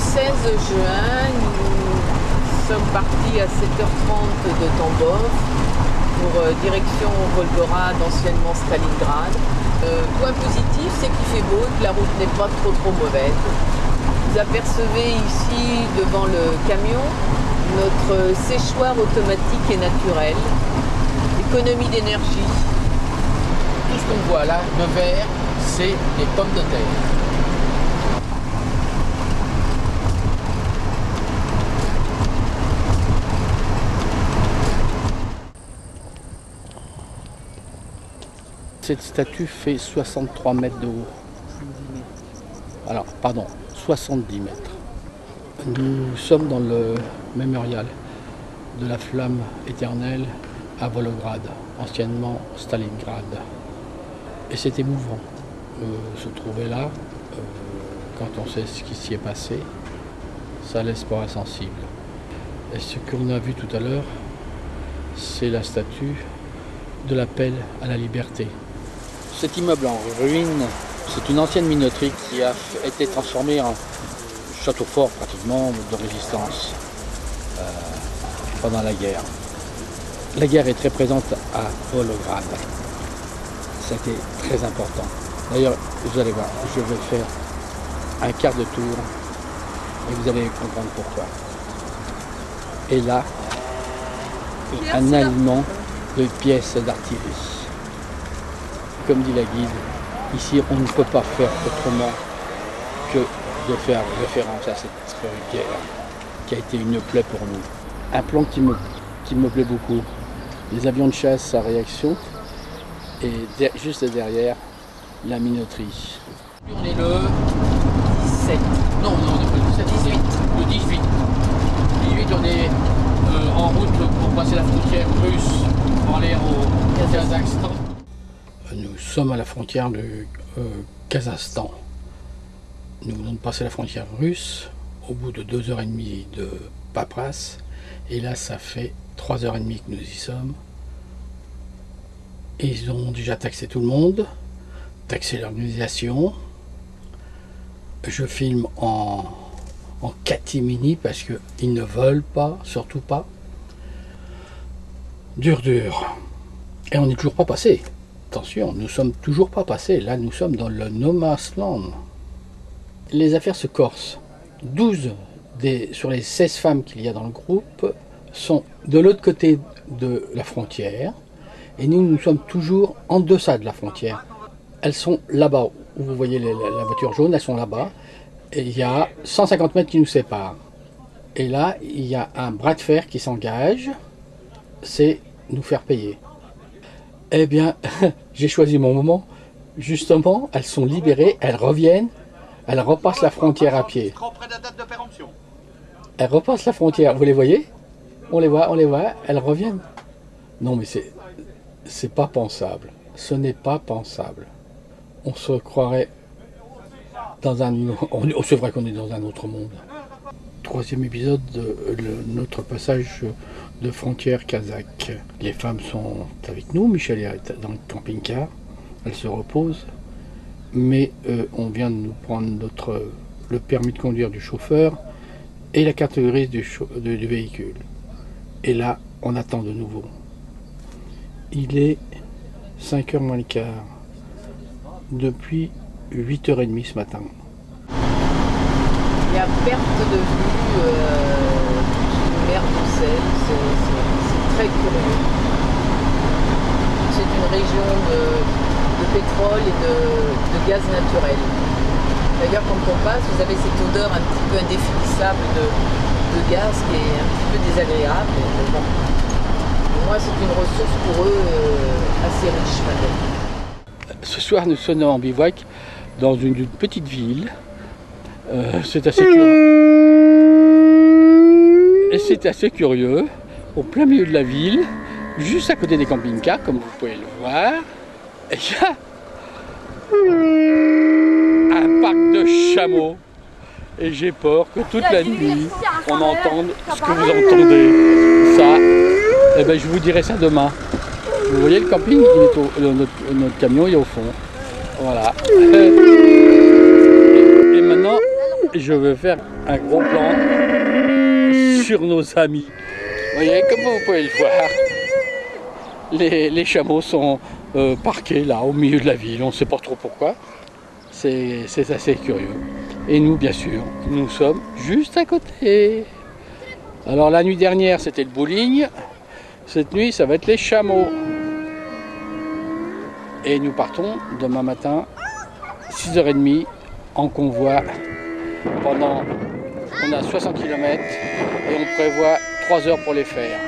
16 juin, nous sommes partis à 7h30 de Tambov pour direction Volgograd, anciennement Stalingrad. Point positif, c'est qu'il fait beau et que la route n'est pas trop mauvaise. Vous apercevez ici, devant le camion, notre séchoir automatique et naturel. Économie d'énergie. Tout ce qu'on voit là, le vert, c'est des pommes de terre. Cette statue fait 63 mètres de haut. Alors, pardon, 70 mètres. Nous sommes dans le mémorial de la flamme éternelle à Volgograd, anciennement Stalingrad. Et c'est émouvant se trouver là, quand on sait ce qui s'y est passé, ça laisse pas insensible. Et ce qu'on a vu tout à l'heure, c'est la statue de l'appel à la liberté. Cet immeuble en ruine, c'est une ancienne minoterie qui a été transformée en château fort pratiquement de résistance pendant la guerre. La guerre est très présente à Volgograd. Ça a été très important. D'ailleurs, vous allez voir, je vais faire un quart de tour et vous allez comprendre pourquoi. Et là, un alignement de pièces d'artillerie. Comme dit la guide, ici on ne peut pas faire autrement que de faire référence à cette guerre qui a été une plaie pour nous. Un plan qui me plaît beaucoup, les avions de chasse à réaction et juste derrière la minoterie. On est le 17. Non, le 18. Le 18. Le 18, on est en route pour passer la frontière russe pour aller au Kazakhstan. Nous sommes à la frontière du Kazakhstan. Nous venons de passer la frontière russe au bout de 2h30 de paperasse. Et là, ça fait 3h30 que nous y sommes. Et ils ont déjà taxé tout le monde, taxé l'organisation. Je filme en catimini parce qu'ils ne veulent pas, surtout pas. Dur. Et on n'est toujours pas passé. Attention, nous ne sommes toujours pas passés. Là, nous sommes dans le No Man's Land. Les affaires se corsent. 12 sur les 16 femmes qu'il y a dans le groupe sont de l'autre côté de la frontière. Et nous sommes toujours en deçà de la frontière. Elles sont là-bas, où vous voyez la voiture jaune, elles sont là-bas. Et il y a 150 mètres qui nous séparent. Et là, il y a un bras de fer qui s'engage. C'est nous faire payer. Eh bien, j'ai choisi mon moment. Justement, elles sont libérées, elles reviennent, elles repassent la frontière à pied. Elles repassent la frontière, vous les voyez? On les voit, elles reviennent. Non mais c'est pas pensable. Ce n'est pas pensable. On se croirait dans un... C'est vrai qu'on est dans un autre monde. Troisième épisode de notre passage de frontière kazakh. Les femmes sont avec nous, Michel est dans le camping-car, elle se repose, mais on vient de nous prendre le permis de conduire du chauffeur et la carte grise du véhicule. Et là, on attend de nouveau. Il est 5h moins le quart, depuis 8h30 ce matin. Il y a perte de vue, une mer de sel, c'est très curieux. C'est une région de pétrole et de gaz naturel. D'ailleurs, quand on passe, vous avez cette odeur un petit peu indéfinissable de gaz qui est un petit peu désagréable. Mais bon, pour moi, c'est une ressource pour eux assez riche maintenant. Ce soir, nous sommes en bivouac dans une petite ville. C'est assez curieux. Et c'est assez curieux, au plein milieu de la ville, juste à côté des camping-cars, comme vous pouvez le voir, il y a un parc de chameaux. Et j'ai peur que toute la nuit, on entende ce que vous entendez. Ça, eh ben, je vous dirai ça demain. Vous voyez le camping, notre camion il est au fond. Voilà. Et maintenant, je veux faire un gros plan sur nos amis. Vous voyez, comme vous pouvez le voir, les chameaux sont parqués là au milieu de la ville, on ne sait pas trop pourquoi. C'est assez curieux. Et nous, bien sûr, nous sommes juste à côté. Alors la nuit dernière, c'était le bowling. Cette nuit, ça va être les chameaux. Et nous partons demain matin, 6h30, en convoi. On a 60 km et on prévoit 3 heures pour les faire.